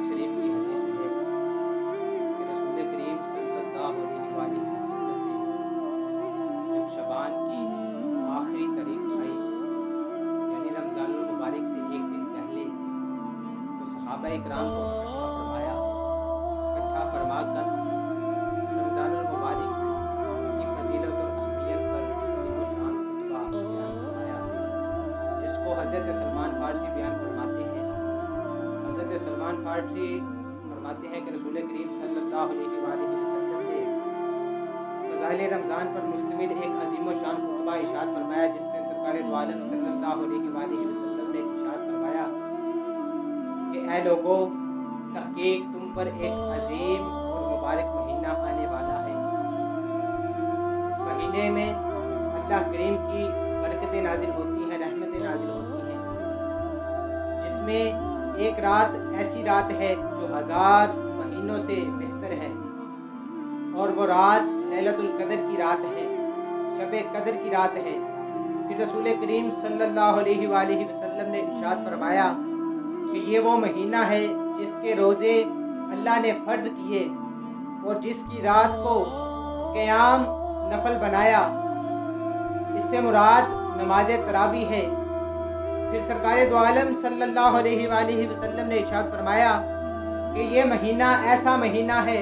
पाक शरीफ की हदीस है कि रसूल करीम सल्लल्लाहु अलैहि वसल्लम ने जब शबान की आखिरी तारीख आई यानी रमज़ानुल मुबारक से एक दिन पहले तो सहाबा इकराम को इकट्ठा फरमा कर रमज़ानुल मुबारक की फजीलत और अहमियत पर अज़ीम शान खुतबा बयान फरमाया, जिसको हज़रत सलमान फारसी बयान फरमाते हैं। हज़रत सलमान फारसी फरमाते हैं कि रसूल करीम सल्लल्लाहु अलैहि वसल्लम ने फ़ज़ाइल रमज़ान पर मुश्तमिल एक अज़ीम शान खुतबा इरशाद फरमाया, जिसमें सरकार दो आलम सल्लल्लाहु अलैहि वसल्लम ने इरशाद फरमाया कि ऐ लोगों, तहकीक तुम पर एक अजीम और मुबारक महीना आने वाला है। इस महीने में अल्लाह करीम की बरकतें नाजिल होती हैं, रहमतें नाजिल होती हैं, जिसमें एक रात ऐसी रात है जो 1000 महीनों से बेहतर है, और वो रात लैलतुल कदर की रात है, शब कदर की रात है। फिर रसूल करीम सल्लल्लाहु अलैहि वसल्लम ने इरशाद फरमाया कि ये वो महीना है जिसके रोज़े अल्लाह ने फ़र्ज़ किए और जिसकी रात को क़याम नफल बनाया। इससे मुराद नमाज तरावी है। फिर सरकार दो आलम सल्लल्लाहु अलैहि वसल्लम ने इरशाद फरमाया कि ये महीना ऐसा महीना है,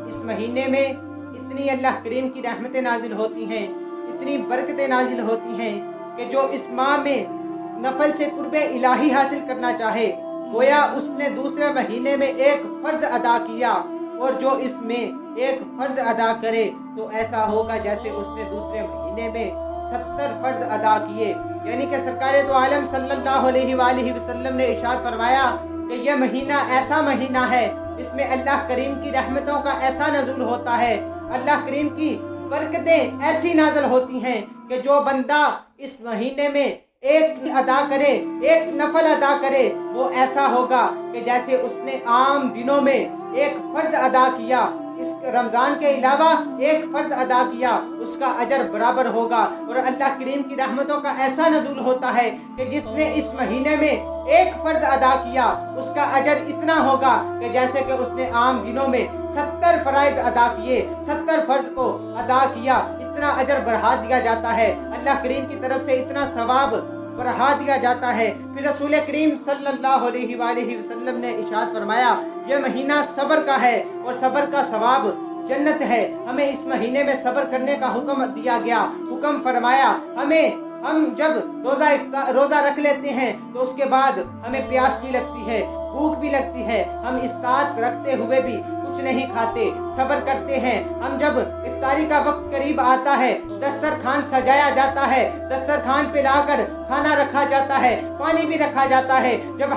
इस महीने में इतनी अल्लाह करीम की रहमतें नाजिल होती हैं, इतनी बरकतें नाजिल होती हैं कि जो इस माह में नफल से कुर्बे इलाही हासिल करना चाहे, गोया उसने दूसरे महीने में एक फ़र्ज़ अदा किया, और जो इसमें एक फ़र्ज़ अदा करे तो ऐसा होगा जैसे उसने दूसरे महीने में 70 फ़र्ज़ अदा किए। यानी कि सरकार दो आलम सल्लल्लाहु अलैहि वसल्लम ने इरशाद फरमाया कि यह महीना ऐसा महीना है, इसमें अल्लाह करीम की रहमतों का ऐसा नज़ुल होता है, अल्लाह करीम की बरकतें ऐसी नाज़िल होती हैं कि जो बंदा इस महीने में एक अदा करे, एक नफल अदा करे, वो ऐसा होगा कि जैसे उसने आम दिनों में एक फ़र्ज़ अदा किया, इस रमज़ान के अलावा एक फ़र्ज़ अदा किया, उसका अजर बराबर होगा। और अल्लाह करीम की रहमतों का ऐसा नज़ुल होता है कि जिसने इस महीने में एक फ़र्ज़ अदा किया, उसका अजर इतना होगा कि जैसे कि उसने आम दिनों में 70 फ़राइज़ अदा किए, 70 फ़र्ज़ को अदा किया, इतना अजर बढ़ा दिया जाता है, अल्लाह करीम की तरफ से इतना सवाब बढ़ा दिया जाता है। फिर रसूल करीम सल्लल्लाहु अलैहि वसल्लम ने इरशाद फरमाया, यह महीना सब्र का है और सब्र का सवाब जन्नत है। हमें इस महीने में सब्र करने का हुक्म दिया गया, हुक्म फरमाया हम जब रोज़ा रख लेते हैं तो उसके बाद हमें प्यास भी लगती है, भूख भी लगती है, हम इफ्तार रखते हुए भी कुछ नहीं खाते, सब्र करते हैं। हम जब इफ्तारी का वक्त करीब आता है, दस्तरखान सजाया जाता है, दस्तरखान पे लाकर खाना रखा जाता है, पानी भी रखा जाता है। जब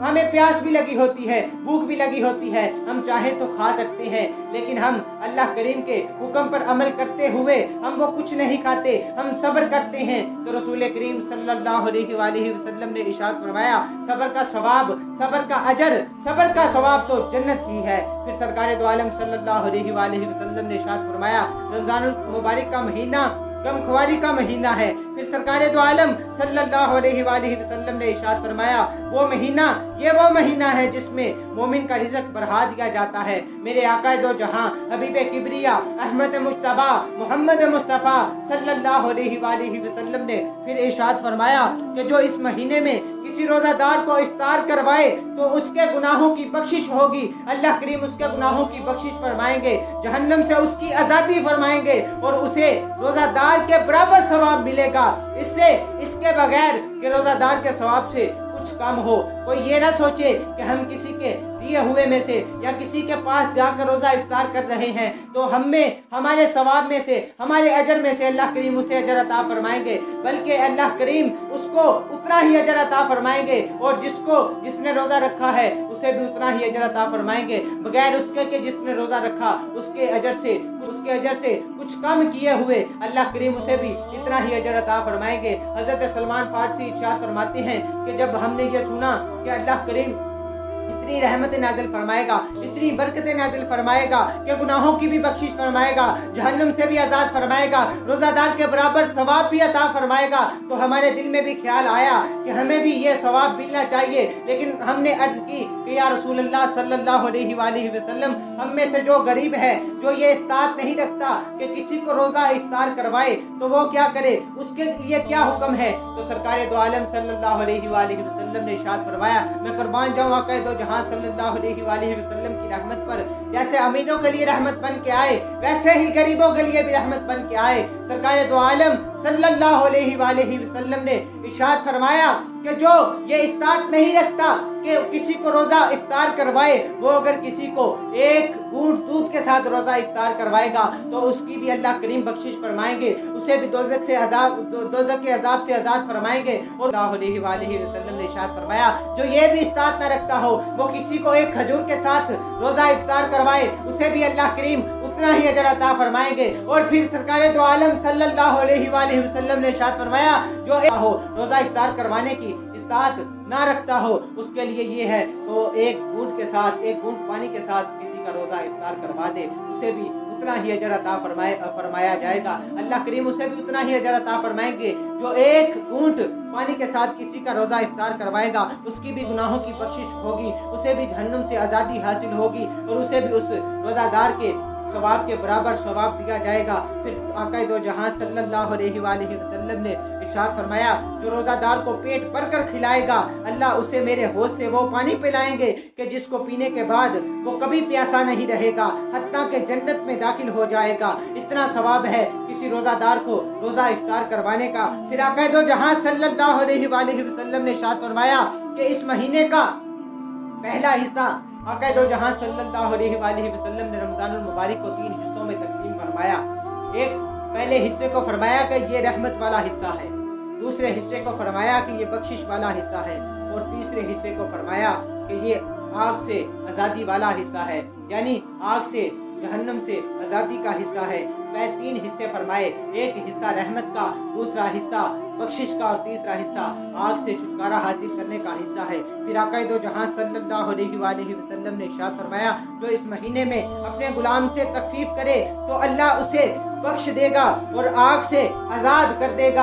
हमें प्यास भी लगी होती है, भूख भी लगी होती है, हम चाहे तो खा सकते हैं, लेकिन हम अल्लाह करीम के हुक्म पर अमल करते हुए हम वो कुछ नहीं खाते, हम सब्र करते हैं। तो रसूल करीम सल्लल्लाहु अलैहि वसल्लम ने इरशाद फरमाया, सब्र का सवाब, सब्र का अजर, सब्र का सवाब तो जन्नत ही है। फिर सरकार दो आलम सल्लल्लाहु अलैहि वसल्लम ने इरशाद फरमाया, रमज़ानुल मुबारक का महीना गमख्वारी का महीना है। फिर सरकार दो आलम सल्लल्लाहु अलैहि वसल्लम ने इरशाद फरमाया, ये वो महीना है जिसमें मोमिन का रिज़्क़ बढ़ा दिया जाता है। मेरे आका दो जहां हबीब किबरिया अहमद मुश्तबा मोहम्मद मुस्तफ़ा सल्लल्लाहु अलैहि वसल्लम ने फिर इरशाद फरमाया कि जो इस महीने में किसी रोज़ादार को इफ्तार करवाए तो उसके गुनाहों की बख्शिश होगी, अल्लाह करीम उसके गुनाहों की बख्शिश फरमाएंगे, जहन्नम से उसकी आज़ादी फरमाएंगे और उसे रोज़ादार के बराबर सवाब मिलेगा। इसके बगैर कि रोज़ादार के सवाब से कुछ कम हो। कोई ये ना सोचे कि हम किसी के दिए हुए में से या किसी के पास जाकर रोज़ा इफ्तार कर रहे हैं तो हमारे सवाब में से, हमारे अजर में से अल्लाह करीम उसे अजर अता फरमाएंगे, बल्कि अल्लाह करीम उसको उतना ही अजर अता फरमाएंगे और जिसने रोज़ा रखा है उसे भी उतना ही अजर अता फरमाएंगे, बगैर उसके कि जिसने रोज़ा रखा उसके अजर से कुछ कम किए हुए अल्लाह करीम उसे भी इतना ही अजर अता फरमाएंगे। हज़रत सलमान फारसी इरशाद फरमाते हैं कि जब हमने ये सुना कि अल्लाह करीम इतनी रहमत नाजिल फरमाएगा, इतनी बरकतें नाजिल फरमाएगा कि गुनाहों की भी बख्शिश फरमाएगा, जहन्नम से भी आज़ाद फरमाएगा, रोज़ादार के बराबर सवाब भी अता फरमाएगा। तो हमारे दिल में भी ख्याल आया कि हमें भी ये सवाब मिलना चाहिए। लेकिन हमने अर्ज़ की कि या रसूल अल्लाह सल्लल्लाहु अलैहि वसल्लम, हम में से जो गरीब है, जो ये इस्तात नहीं रखता कि किसी को रोज़ा इफ्तार करवाए, तो वो क्या करे, उसके लिए क्या हुक्म है? तो सरकार दो आलम सल्लल्लाहु अलैहि वसल्लम ने इरशाद फरमाया, मैं कुर्बान जाऊँ आक़ा दो जहां सल्लल्लाहु अलैहि वसल्लम की रहमत पर, जैसे अमीरों के लिए रहमत बन के आए, वैसे ही गरीबों के लिए भी रहमत बन के आए। सरकार दो आलम सल्लल्लाहु अलैहि वसल्लम ने इरशाद फरमाया कि जो ये इस्तात नहीं रखता कि किसी को रोज़ा इफ्तार करवाए, वो अगर किसी को एक घूंट दूध के साथ रोज़ा इफ्तार करवाएगा तो उसकी भी अल्लाह करीम बख्शिश फरमाएंगे, उसे भी दोज़ख के अज़ाब से आज़ाद फरमाएंगे। और सल्लल्लाहु अलैहि वसल्लम ने इरशाद फरमाया, जो ये भी इस्तात न रखता हो, वो किसी को एक खजूर के साथ रोज़ा इफ्तार करवाए, उसे भी अल्लाह करीम उतना ही अजर अता फरमाएंगे। और फिर सरकार दो आलम सल्लल्लाहु अलैहि वसल्लम ने इरशाद फरमाया, जो रोज़ा इफ्तार करवाने की इस्तात ना रखता हो, उसके लिए ये है तो एक घूंट पानी के साथ किसी का रोज़ा इफ्तार करवा दे, उसे भी उतना ही अजर अता फरमाया जाएगा। अल्लाह करीम उसे भी उतना ही अजर अता फरमाएंगे। जो एक घूंट पानी के साथ किसी का रोज़ा इफ्तार करवाएगा, उसकी भी गुनाहों की बख्शिश होगी, उसे भी जहन्नुम से आज़ादी हासिल होगी और उसे भी उस रोज़ादार के सवाब के बराबर सवाब दिया जाएगा। फिर आक़ा दो जहां सल्लल्लाहु अलैहि वसल्लम ने इरशाद फरमाया, जो रोज़ादार को पेट भरकर खिलाएगा, अल्लाह उसे मेरे हौज़ से वो पानी पिलाएंगे कि जिसको पीने के बाद वो कभी प्यासा नहीं रहेगा, हत्ता के जन्नत में दाखिल हो जाएगा। इतना सवाब है किसी रोज़ादार को रोज़ा इफ्तार करवाने का। फिर आक़ा दो जहां सल्लल्लाहु अलैहि वसल्लम ने इरशाद फरमाया कि इस महीने का पहला हिस्सा आक़ा दो जहां सल्लल्लाहु अलैहि वसल्लम ने रमज़ानुल मुबारक को 3 हिस्सों में तकसीम फरमाया। एक पहले हिस्से को फरमाया कि ये रहमत वाला हिस्सा है, दूसरे हिस्से को फरमाया कि ये बख्शिश वाला हिस्सा है, और तीसरे हिस्से को फरमाया कि ये आग से आज़ादी वाला हिस्सा है, यानी आग से जहन्नम से आज़ादी का हिस्सा है। वह 3 हिस्से फरमाए, एक हिस्सा रहमत का, दूसरा हिस्सा बख्शिश का और तीसरा हिस्सा आग से छुटकारा हासिल करने का हिस्सा है। फिर आक़ा दो जहां सल्लल्लाहु अलैहि वसल्लम ने इरशाद फरमाया, जो इस महीने में अपने गुलाम से तखफीफ करे तो अल्लाह उसे बख्श देगा और आग से आज़ाद कर देगा।